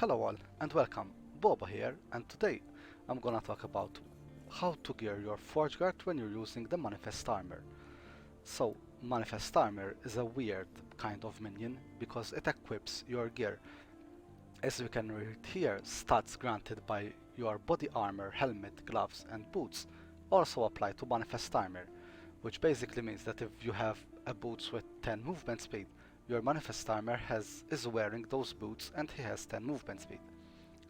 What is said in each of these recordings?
Hello all and welcome, Boba here, and today I'm gonna talk about how to gear your Forge Guard when you're using the Manifest Armor. So, Manifest Armor is a weird kind of minion because it equips your gear. As you can read here, stats granted by your body armor, helmet, gloves and boots also apply to Manifest Armor, which basically means that if you have a boots with 10 movement speed, your Manifest Armor is wearing those boots and he has 10 movement speed.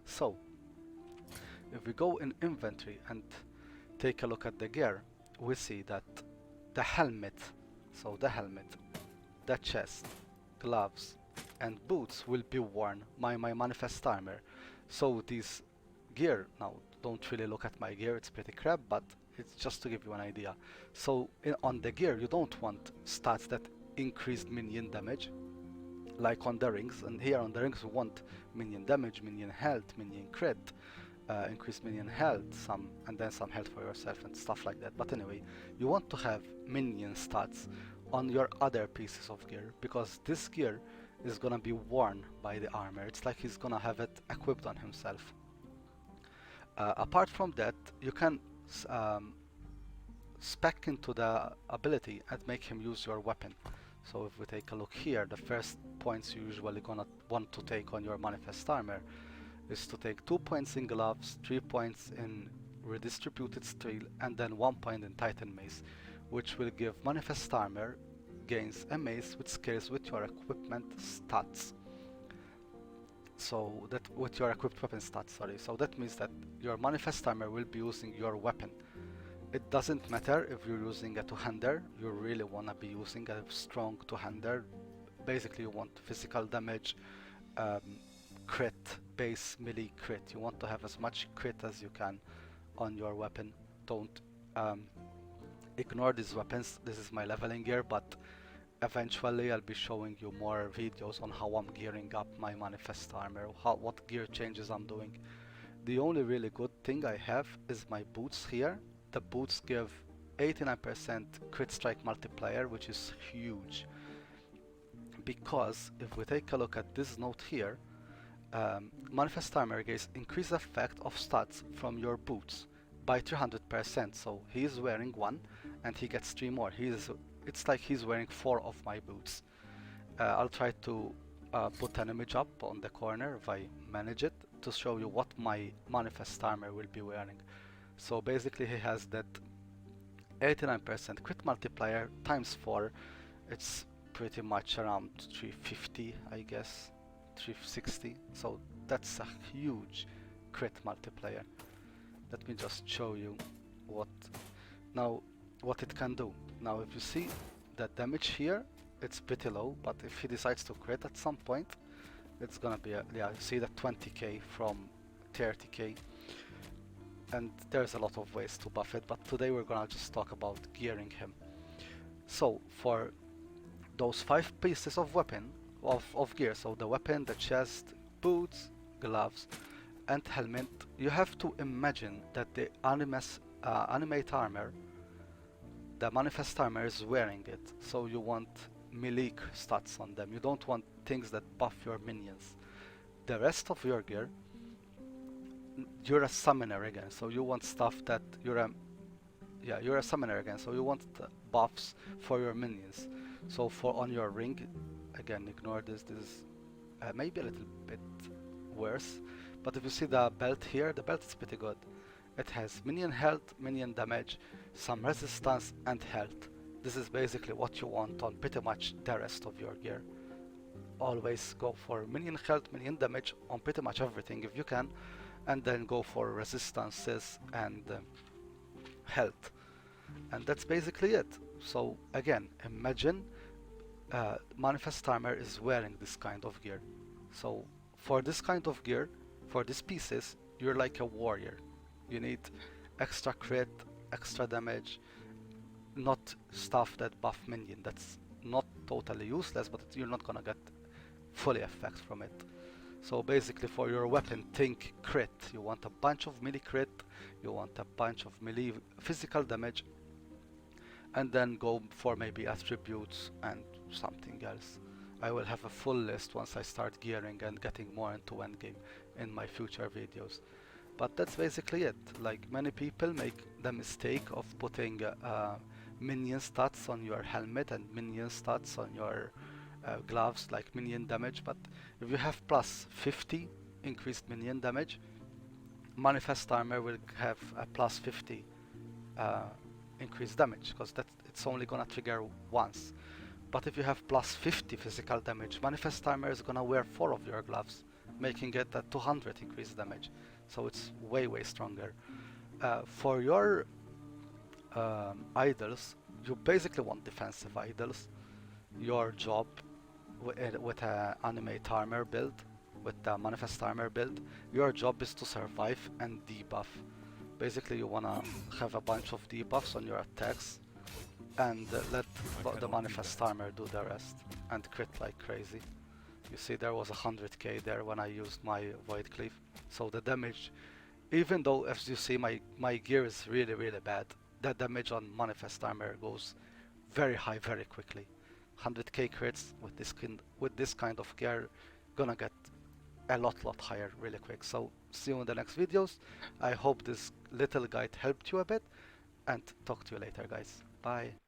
So, if we go in inventory and take a look at the gear, we see that the helmet, the helmet, the chest, gloves and boots will be worn by my Manifest Armor. So these gear, now don't really look at my gear, it's pretty crap, but it's just to give you an idea. So on the gear you don't want stats that increased minion damage like on the rings, and here on the rings we want minion damage, minion health, minion crit, increased minion health, and then some health for yourself and stuff like that. But anyway, you want to have minion stats on your other pieces of gear because this gear is gonna be worn by the armor. It's like he's gonna have it equipped on himself. Apart from that, you can spec into the ability and make him use your weapon. So if we take a look here, the first points you usually gonna want to take on your Manifest Armor is to take 2 points in gloves, 3 points in redistributed steel, and then 1 point in Titan Mace, which will give Manifest Armor gains a mace with scales with your equipment stats. So that with your equipped weapon stats, sorry. So that means that your Manifest Armor will be using your weapon. It doesn't matter if you're using a two-hander, you really want to be using a strong two-hander. Basically you want physical damage, crit, base, melee crit. You want to have as much crit as you can on your weapon. Don't ignore these weapons. This is my leveling gear, but eventually I'll be showing you more videos on how I'm gearing up my Manifest Armor, what gear changes I'm doing. The only really good thing I have is my boots here. The boots give 89% crit strike multiplier, which is huge. Because if we take a look at this note here, Manifest Armor gives increased effect of stats from your boots by 300%. So he is wearing one and he gets 3 more. It's like he's wearing 4 of my boots. I'll try to put an image up on the corner if I manage it to show you what my Manifest Armor will be wearing. So basically he has that 89% crit multiplier times 4. It's pretty much around 350, I guess, 360. So that's a huge crit multiplier. Let me just show you what it can do. Now if you see the damage here, it's pretty low, but if he decides to crit at some point, it's gonna be yeah, you see that 20k from 30k. And there's a lot of ways to buff it, but today we're gonna just talk about gearing him. So for those 5 pieces of weapon, of gear, so the weapon, the chest, boots, gloves and helmet, you have to imagine that the animate armor, the Manifest Armor is wearing it, so you want melee stats on them. You don't want things that buff your minions. The rest of your gear, you're a summoner again, so you want stuff that you're a summoner again, so you want buffs for your minions. So for on your ring, again, ignore this is maybe a little bit worse, but if you see the belt here, the belt is pretty good. It has minion health, minion damage, some resistance and health. This is basically what you want on pretty much the rest of your gear. Always go for minion health, minion damage on pretty much everything if you can, and then go for resistances and health, and that's basically it. So again, imagine Manifest Armor is wearing this kind of gear. So for this kind of gear, for these pieces, you're like a warrior. You need extra crit, extra damage, not stuff that buff minion. That's not totally useless, but you're not gonna get fully effect from it. So basically for your weapon, think crit. You want a bunch of melee crit, you want a bunch of melee physical damage, and then go for maybe attributes and something else. I will have a full list once I start gearing and getting more into endgame in my future videos. But that's basically it. Like, many people make the mistake of putting minion stats on your helmet and minion stats on your gloves, like minion damage. But if you have plus 50 increased minion damage, manifest armor will have a plus 50 uh, increased damage, because that it's only gonna trigger once. But if you have plus 50 physical damage, manifest armor is gonna wear 4 of your gloves, making it a 200 increased damage. So it's way stronger. For your idols, you basically want defensive idols. Your job with a animate armor build, with the manifest armor build, your job is to survive and debuff. Basically, you wanna have a bunch of debuffs on your attacks and let the manifest armor do the rest and crit like crazy. You see, there was 100k there when I used my void cleave. So the damage, even though as you see my gear is really bad, the damage on manifest armor goes very high very quickly. 100k crits with this kind of gear gonna get a lot higher really quick. So see you in the next videos. I hope this little guide helped you a bit, and talk to you later, guys. Bye.